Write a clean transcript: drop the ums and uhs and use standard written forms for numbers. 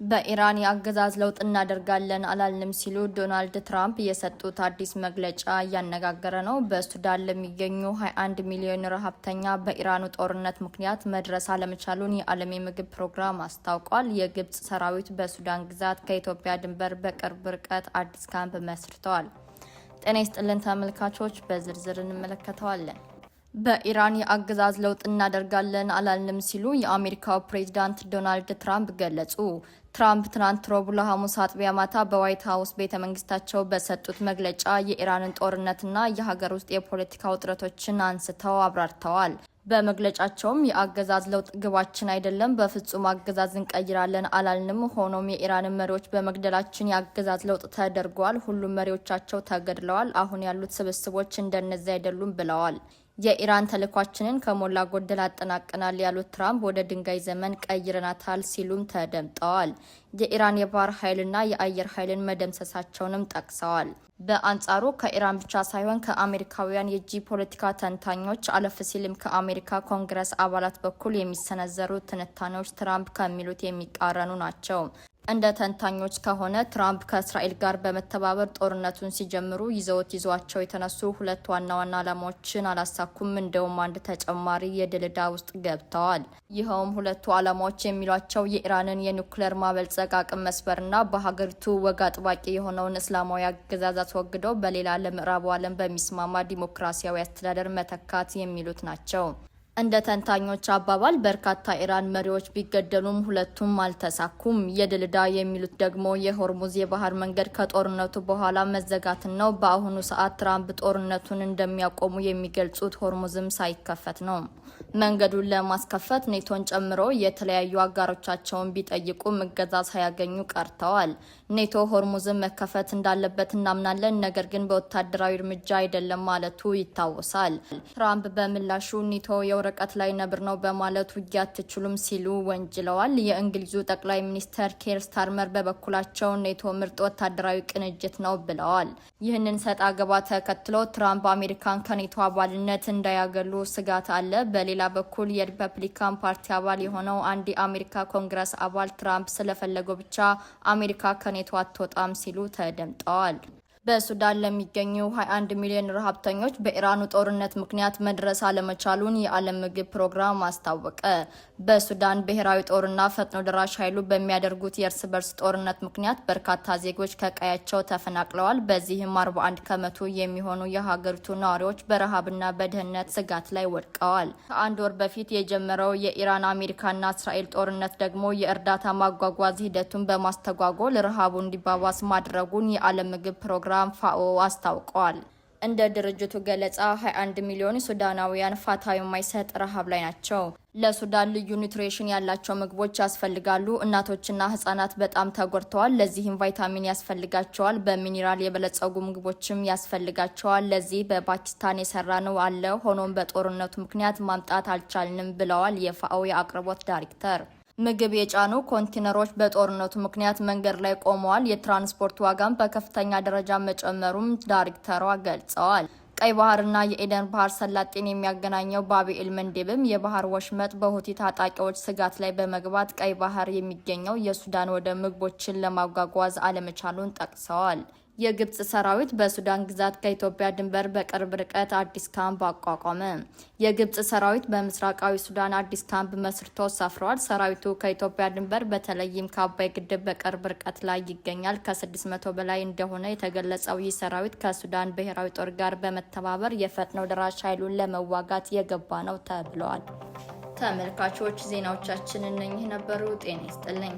በኢራን የአገዛዝ ለውጥ እናደርጋለን አላልንም ሲሉ ዶናልድ ትራምፕ የሰጡት አዲስ መግለጫ እያነጋገረ ነው። በሱዳን ለሚገኙ 21 ሚሊዮን ረሃብተኛ በኢራኑ ጦርነት ምክንያት መድረስ አለመቻሉን የዓለም የምግብ ፕሮግራም አስታውቋል። የግብጽ ሰራዊት በሱዳን ግዛት ከኢትዮጵያ ድንበር በቅርብ ርቀት አዲስ ካምፕ መስርተዋል። ጤና ይስጥልን ተመልካቾች፣ በዝርዝር እንመለከተዋለን። በኢራን የአገዛዝ ለውጥ እናደርጋለን አላልንም ሲሉ የአሜሪካው ፕሬዝዳንት ዶናልድ ትራምፕ ገለጹ። ትራምፕ ትናንት ረቡዕ ለሐሙስ አጥቢያ ማታ በዋይት ሀውስ ቤተ መንግስታቸው በሰጡት መግለጫ የኢራንን ጦርነትና የሀገር ውስጥ የፖለቲካ ውጥረቶችን አንስተው አብራርተዋል። በመግለጫቸውም የአገዛዝ ለውጥ ግባችን አይደለም፣ በፍጹም አገዛዝ እንቀይራለን አላልንም። ሆኖም የኢራንን መሪዎች በመግደላችን የአገዛዝ ለውጥ ተደርጓል። ሁሉም መሪዎቻቸው ተገድለዋል። አሁን ያሉት ስብስቦች እንደነዚህ አይደሉም ብለዋል። የኢራን ተልዕኳችንን ከሞላ ጎደል አጠናቀናል ያሉት ትራምፕ ወደ ድንጋይ ዘመን ቀይረናታል ሲሉም ተደምጠዋል። የኢራን የባህር ኃይልና የአየር ኃይልን መደምሰሳቸውንም ጠቅሰዋል። በአንጻሩ ከኢራን ብቻ ሳይሆን ከአሜሪካውያን የጂኦፖለቲካ ተንታኞች አለፍ ሲልም ከአሜሪካ ኮንግረስ አባላት በኩል የሚሰነዘሩ ትንታኔዎች ትራምፕ ከሚሉት የሚቃረኑ ናቸው። እንደ ተንታኞች ከሆነ ትራምፕ ከእስራኤል ጋር በመተባበር ጦርነቱን ሲጀምሩ ይዘዋቸው የተነሱ ሁለት ዋና ዓላማዎችን አላሳኩም። እንደውም አንድ ተጨማሪ የድል ዕዳ ውስጥ ገብተዋል። ይኸውም ሁለቱ ዓላማዎች የሚሏቸው የኢራንን የኒውክሌር ማበልጸግ አቅም መስበርና በሀገሪቱ ወግ አጥባቂ የሆነውን እስላማዊ አገዛዝ አስወግደው በሌላ ለምዕራቡ ዓለም በሚስማማ ዲሞክራሲያዊ አስተዳደር መተካት የሚሉት ናቸው። እንደ ተንታኞች አባባል በርካታ ኢራን መሪዎች ቢገደሉም ሁለቱም አልተሳኩም። የድል ዕዳ የሚሉት ደግሞ የሆርሙዝ የባህር መንገድ ከጦርነቱ በኋላ መዘጋትን ነው። በአሁኑ ሰዓት ትራምፕ ጦርነቱን እንደሚያቆሙ የሚገልጹት ሆርሙዝም ሳይከፈት ነው። መንገዱን ለማስከፈት ኔቶን ጨምሮ የተለያዩ አጋሮቻቸውን ቢጠይቁም እገዛ ሳያገኙ ቀርተዋል። ኔቶ ሆርሙዝን መከፈት እንዳለበት እናምናለን፣ ነገር ግን በወታደራዊ እርምጃ አይደለም ማለቱ ይታወሳል። ትራምፕ በምላሹ ኔቶ የወረቀት ላይ ነብር ነው በማለት ውጊያ አትችሉም ሲሉ ወንጅለዋል። የእንግሊዙ ጠቅላይ ሚኒስትር ኬር ስታርመር በበኩላቸው ኔቶ ምርጥ ወታደራዊ ቅንጅት ነው ብለዋል። ይህንን ሰጣ ገባ ተከትሎ ትራምፕ አሜሪካን ከኔቶ አባልነት እንዳያገሉ ስጋት አለ። በሌላ በኩል የሪፐብሊካን ፓርቲ አባል የሆነው አንድ የአሜሪካ ኮንግረስ አባል ትራምፕ ስለፈለገው ብቻ አሜሪካ ከኔቶ አትወጣም ሲሉ ተደምጠዋል። በሱዳን ለሚገኙ 21 ሚሊዮን ረሃብተኞች በኢራኑ ጦርነት ምክንያት መድረስ አለመቻሉን የዓለም ምግብ ፕሮግራም አስታወቀ። በሱዳን ብሔራዊ ጦርና ፈጥኖ ደራሽ ኃይሉ በሚያደርጉት የእርስ በርስ ጦርነት ምክንያት በርካታ ዜጎች ከቀያቸው ተፈናቅለዋል። በዚህም 41 ከመቶ የሚሆኑ የሀገሪቱ ነዋሪዎች በረሃብና በድህነት ስጋት ላይ ወድቀዋል። ከአንድ ወር በፊት የጀመረው የኢራን አሜሪካና እስራኤል ጦርነት ደግሞ የእርዳታ ማጓጓዝ ሂደቱን በማስተጓጎል ረሃቡ እንዲባባስ ማድረጉን የዓለም ምግብ ፕሮግራም ፋኦ አስታውቀዋል። እንደ ድርጅቱ ገለጻ 21 ሚሊዮን ሱዳናውያን ፋታ የማይሰጥ ረሃብ ላይ ናቸው። ለሱዳን ልዩ ኒውትሪሽን ያላቸው ምግቦች ያስፈልጋሉ። እናቶችና ህጻናት በጣም ተጎድተዋል። ለዚህም ቫይታሚን ያስፈልጋቸዋል። በሚኒራል የበለጸጉ ምግቦችም ያስፈልጋቸዋል። ለዚህ በፓኪስታን የሰራነው አለ፣ ሆኖም በጦርነቱ ምክንያት ማምጣት አልቻልንም ብለዋል የፋኦ የአቅርቦት ዳይሬክተር። ምግብ የጫኑ ኮንቴነሮች በጦርነቱ ምክንያት መንገድ ላይ ቆመዋል። የትራንስፖርት ዋጋም በከፍተኛ ደረጃ መጨመሩም ዳይሬክተሯ ገልጸዋል። ቀይ ባህርና የኤደን ባህር ሰላጤን የሚያገናኘው ባብ-ኤል መንዴብም የባህር ወሽመጥ በሁቲ ታጣቂዎች ስጋት ላይ በመግባት ቀይ ባህር የሚገኘው የሱዳን ወደብ ምግቦችን ለማጓጓዝ አለመቻሉን ጠቅሰዋል። የግብጽ ሰራዊት በሱዳን ግዛት ከኢትዮጵያ ድንበር በቅርብ ርቀት አዲስ ካምፕ አቋቋመ። የግብጽ ሰራዊት በምስራቃዊ ሱዳን አዲስ ካምፕ መስርቶ ሰፍሯል። ሰራዊቱ ከኢትዮጵያ ድንበር በተለይም ከአባይ ግድብ በቅርብ ርቀት ላይ ይገኛል። ከ600 በላይ እንደሆነ የተገለጸው ይህ ሰራዊት ከሱዳን ብሔራዊ ጦር ጋር በመተባበር የፈጥኖ ደራሽ ኃይሉን ለመዋጋት የገባ ነው ተብለዋል። ተመልካቾች ዜናዎቻችን እነኚህ ነበሩ። ጤና ይስጥልኝ።